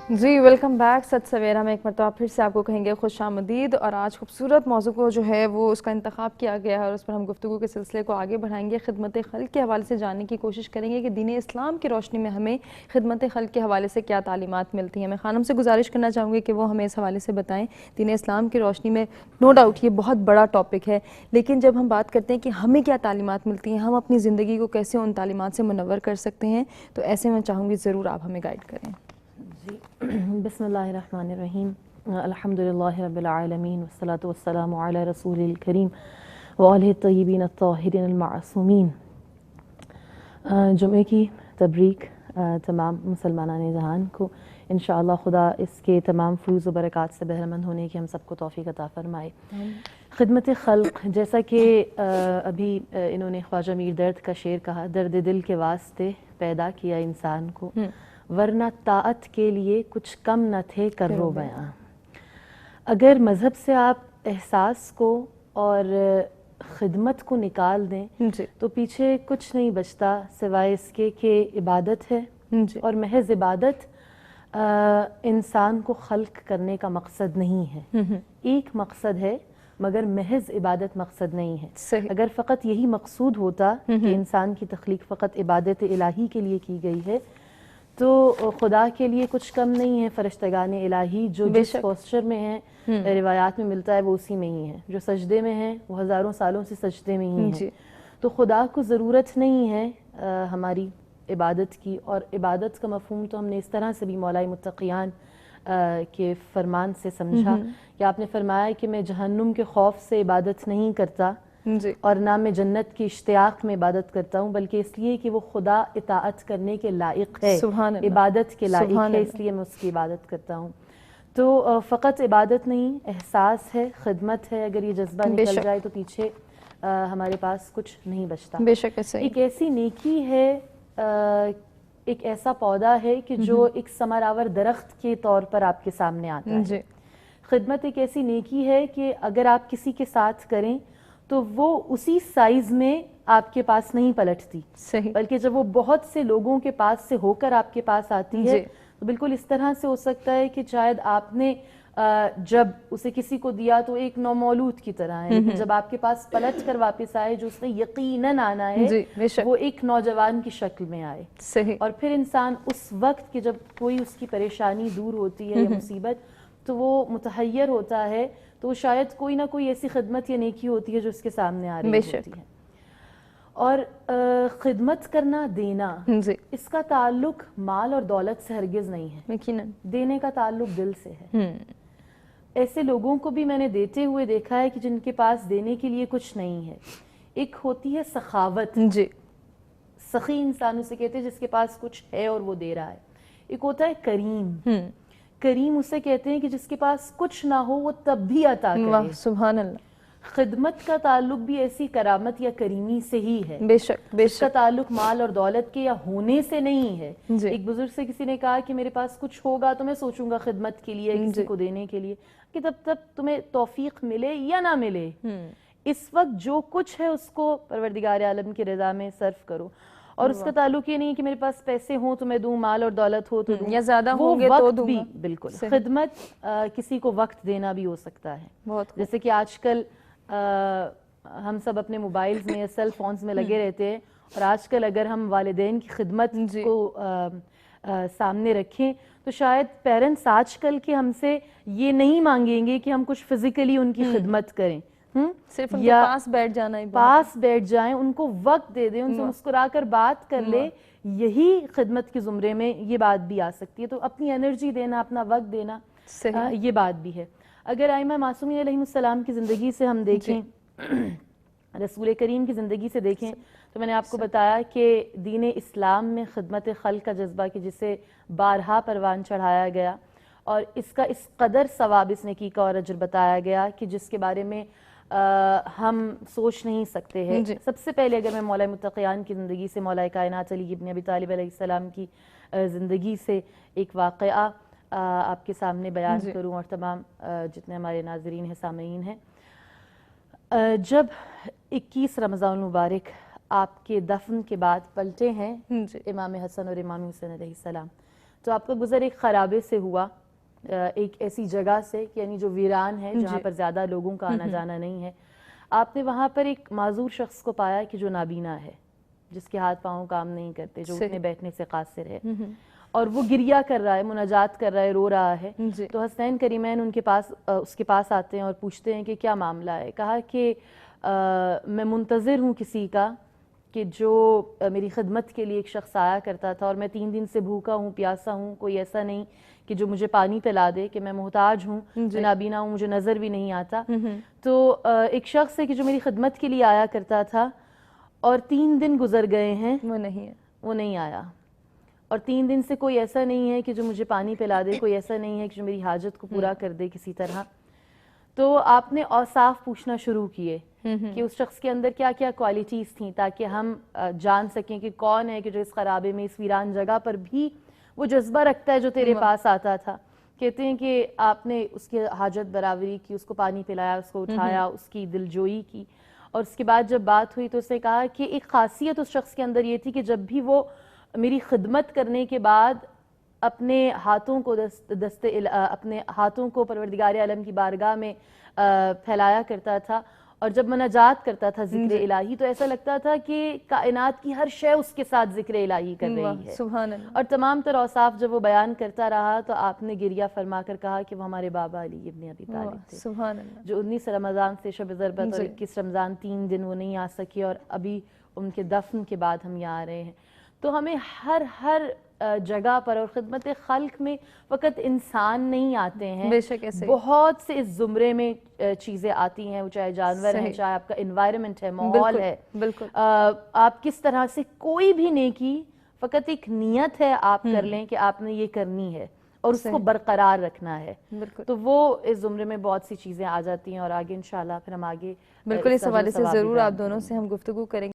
جی welcome back سچ سویرا میں ایک مرتبہ پھر سے آپ کو کہیں گے خوش آمدید، اور آج خوبصورت موضوع کو جو ہے وہ اس کا انتخاب کیا گیا ہے اور اس پر ہم گفتگو کے سلسلے کو آگے بڑھائیں گے۔ خدمت خلق کے حوالے سے جاننے کی کوشش کریں گے کہ دین اسلام کی روشنی میں ہمیں خدمت خلق کے حوالے سے کیا تعلیمات ملتی ہیں۔ میں خانم سے گزارش کرنا چاہوں گی کہ وہ ہمیں اس حوالے سے بتائیں۔ دین اسلام کی روشنی میں نو ڈاؤٹ یہ بہت بڑا ٹاپک ہے، لیکن جب ہم بات کرتے ہیں کہ ہمیں کیا تعلیمات ملتی ہیں، ہم اپنی زندگی کو کیسے ان تعلیمات سے منور کر سکتے ہیں، تو ایسے میں چاہوں گی ضرور آپ ہمیں گائیڈ کریں۔ جی بسم اللہ الرحمن الرحیم، الحمدللہ رب العالمین والصلاة والسلام علی رسول الکریم وآلہ الطیبین الطاہرین المعصومین۔ جمعے کی تبریک تمام مسلمانان جہان کو، انشاءاللہ خدا اس کے تمام فیوز و برکات سے بہرمند ہونے کی ہم سب کو توفیق عطا فرمائے۔ خدمت خلق، جیسا کہ ابھی انہوں نے خواجہ میر درد کا شعر کہا، درد دل کے واسطے پیدا کیا انسان کو، ورنہ طاعت کے لیے کچھ کم نہ تھے کرو بیاں۔ اگر مذہب سے آپ احساس کو اور خدمت کو نکال دیں تو پیچھے کچھ نہیں بچتا سوائے اس کے کہ عبادت ہے، اور محض عبادت انسان کو خلق کرنے کا مقصد نہیں ہے۔ ایک مقصد ہے مگر محض عبادت مقصد نہیں ہے۔ اگر فقط یہی مقصود ہوتا کہ انسان کی تخلیق فقط عبادت الہی کے لیے کی گئی ہے تو خدا کے لیے کچھ کم نہیں ہے۔ فرشتگان الہی جو جس پوسچر میں ہیں روایات میں ملتا ہے وہ اسی میں ہی ہے، جو سجدے میں ہیں وہ ہزاروں سالوں سے سجدے میں ہی ہیں۔ تو خدا کو ضرورت نہیں ہے ہماری عبادت کی، اور عبادت کا مفہوم تو ہم نے اس طرح سے بھی مولا متقیان کے فرمان سے سمجھا کہ آپ نے فرمایا کہ میں جہنم کے خوف سے عبادت نہیں کرتا اور نہ میں جنت کی اشتیاق میں عبادت کرتا ہوں، بلکہ اس لیے کہ وہ خدا اطاعت کرنے کے لائق ہے، عبادت کے لائق ہے، اس لیے میں اس کی عبادت کرتا ہوں۔ تو فقط عبادت نہیں، احساس ہے، خدمت ہے۔ اگر یہ جذبہ نکل جائے تو پیچھے ہمارے پاس کچھ نہیں بچتا۔ بے شک ایک ایسی نیکی ہے، ایک ایسا پودا ہے کہ جو ایک ثمرآور درخت کے طور پر آپ کے سامنے آتا ہے۔ خدمت ایک ایسی نیکی ہے کہ اگر آپ کسی کے ساتھ کریں تو وہ اسی سائز میں آپ کے پاس نہیں پلٹتی، بلکہ جب وہ بہت سے لوگوں کے پاس سے ہو کر آپ کے پاس آتی ہے تو بالکل اس طرح سے ہو سکتا ہے کہ شاید آپ نے جب اسے کسی کو دیا تو ایک نومولود کی طرح ہے، لیکن جب آپ کے پاس پلٹ کر واپس آئے جو اس نے یقیناً آنا ہے وہ ایک نوجوان کی شکل میں آئے۔ اور پھر انسان اس وقت کہ جب کوئی اس کی پریشانی دور ہوتی ہے یا مصیبت تو وہ متحیر ہوتا ہے، تو شاید کوئی نہ کوئی ایسی خدمت یا نیکی ہوتی ہے جو اس کے سامنے آ رہی ہوتی ہے۔ اور خدمت کرنا، دینا، اس کا تعلق مال اور دولت سے ہرگز نہیں ہے، دینے کا تعلق دل سے ہے۔ ایسے لوگوں کو بھی میں نے دیتے ہوئے دیکھا ہے کہ جن کے پاس دینے کے لیے کچھ نہیں ہے۔ ایک ہوتی ہے سخاوت، سخی انسان اسے کہتے ہیں جس کے پاس کچھ ہے اور وہ دے رہا ہے۔ ایک ہوتا ہے کریم، کریم اسے کہتے ہیں کہ جس کے پاس کچھ نہ ہو وہ تب بھی عطا کرے۔ سبحان اللہ۔ خدمت کا تعلق بھی ایسی کرامت یا کریمی سے ہی ہے، بے شک بے اس کا تعلق مال اور دولت کے یا ہونے سے نہیں ہے۔ ایک بزرگ سے کسی نے کہا کہ میرے پاس کچھ ہوگا تو میں سوچوں گا خدمت کے لیے، کسی کو دینے کے لیے، کہ تب تمہیں توفیق ملے یا نہ ملے، اس وقت جو کچھ ہے اس کو پروردگار عالم کی رضا میں صرف کرو۔ اور اس کا تعلق یہ نہیں کہ میرے پاس پیسے ہوں تو میں دوں، مال اور دولت ہو تو دوں، یا زیادہ ہوں گے تو دوں گا۔ بالکل، خدمت کسی کو وقت دینا بھی ہو سکتا ہے۔ جیسے کہ آج کل ہم سب اپنے موبائلز میں یا سیل فونز میں لگے رہتے ہیں، اور آج کل اگر ہم والدین کی خدمت کو سامنے رکھیں تو شاید پیرنٹس آج کل کے ہم سے یہ نہیں مانگیں گے کہ ہم کچھ فزیکلی ان کی خدمت کریں، صرف ان کے پاس بیٹھ جانا ہی، پاس بیٹھ جائیں، ان کو وقت دے دیں، ان سے مسکرا کر بات کر لے، یہی خدمت کے زمرے میں یہ بات بھی آ سکتی ہے۔ تو اپنی انرجی دینا، اپنا وقت دینا، یہ بات بھی ہے۔ اگر ائمہ معصومین علیہ السلام کی زندگی سے ہم دیکھیں، رسول کریم کی زندگی سے دیکھیں، تو میں نے آپ کو بتایا کہ دین اسلام میں خدمت خلق کا جذبہ کہ جسے بارہا پروان چڑھایا گیا، اور اس کا اس قدر ثواب، اس نیکی کا اور اجر بتایا گیا کہ جس کے بارے میں ہم سوچ نہیں سکتے ہیں۔ سب سے پہلے اگر میں مولا متقیان کی زندگی سے، مولا کائنات علی ابن ابی طالب علیہ السلام کی زندگی سے ایک واقعہ آپ کے سامنے بیان کروں، اور تمام جتنے ہمارے ناظرین ہیں، سامعین ہیں۔ جب 21 رمضان المبارک آپ کے دفن کے بعد پلٹے ہیں امام حسن اور امام حسین علیہ السلام، تو آپ کا گزر ایک خرابے سے ہوا، ایک ایسی جگہ سے یعنی جو ویران ہے، جہاں پر زیادہ لوگوں کا آنا جانا نہیں ہے. آپ نے وہاں پر ایک معذور شخص کو پایا کہ جو نابینا ہے، جس کے ہاتھ پاؤں کام نہیں کرتے، جو اٹھنے بیٹھنے سے قاصر ہے، اور وہ گریہ کر رہا ہے، مناجات کر رہا ہے، رو رہا ہے. تو حسنین کریمین اس کے پاس آتے ہیں اور پوچھتے ہیں کہ کیا معاملہ ہے. کہا کہ میں منتظر ہوں کسی کا کہ جو میری خدمت کے لیے ایک شخص آیا کرتا تھا، اور میں 3 دن سے بھوکا ہوں، پیاسا ہوں، کوئی ایسا نہیں کہ جو مجھے پانی پلا دے، کہ میں محتاج ہوں، میں نابینا ہوں، مجھے نظر بھی نہیں آتا. تو ایک شخص ہے کہ جو میری خدمت کے لیے آیا کرتا تھا، اور 3 دن گزر گئے ہیں، وہ نہیں آیا. اور 3 دن سے کوئی ایسا نہیں ہے کہ جو مجھے پانی پلا دے، کوئی ایسا نہیں ہے کہ جو میری حاجت کو پورا کر دے کسی طرح. تو آپ نے اوصاف پوچھنا شروع کیے کہ اس شخص کے اندر کیا کیا کوالٹیز تھیں، تاکہ ہم جان سکیں کہ کون ہے کہ جو اس خرابے میں، اس ویران جگہ پر بھی وہ جذبہ رکھتا ہے جو تیرے پاس آتا تھا. کہتے ہیں کہ آپ نے اس کی حاجت برابری کی، اس کو پانی پلایا، اس کو اٹھایا، اس کی دلجوئی کی. اور اس کے بعد جب بات ہوئی تو اس نے کہا کہ ایک خاصیت اس شخص کے اندر یہ تھی کہ جب بھی وہ میری خدمت کرنے کے بعد اپنے ہاتھوں کو پروردگار عالم کی بارگاہ میں پھیلایا کرتا تھا، اور جب مناجات کرتا تھا ذکر الہی، تو ایسا لگتا تھا کہ کائنات کی ہر شے اس کے ساتھ ذکر الہی کر رہی ہے. سبحان اللہ. اور تمام تر اوصاف جب وہ بیان کرتا رہا تو آپ نے گریہ فرما کر کہا کہ وہ ہمارے بابا علی ابن ابی طالب تھے، سبحان اللہ. جو 19 رمضان سے شب ضربت اور 21 رمضان 3 دن وہ نہیں آ سکے، اور ابھی ان کے دفن کے بعد ہم یہاں آ رہے ہیں. تو ہمیں ہر جگہ پر اور خدمت خلق میں فقط انسان نہیں آتے ہیں، بے شک ایسے بہت سے اس زمرے میں چیزیں آتی ہیں، وہ چاہے جانور ہیں، چاہے آپ کا انوائرمنٹ ہے، ماحول ہے. بالکل. آپ کس طرح سے کوئی بھی نیکی، فقط ایک نیت ہے آپ کر لیں کہ آپ نے یہ کرنی ہے اور اس کو برقرار رکھنا ہے. تو وہ اس زمرے میں بہت سی چیزیں آ جاتی ہیں، اور آگے انشاءاللہ پھر ہم آگے بالکل اس حوالے سے ضرور آپ دونوں سے ہم گفتگو کریں گے.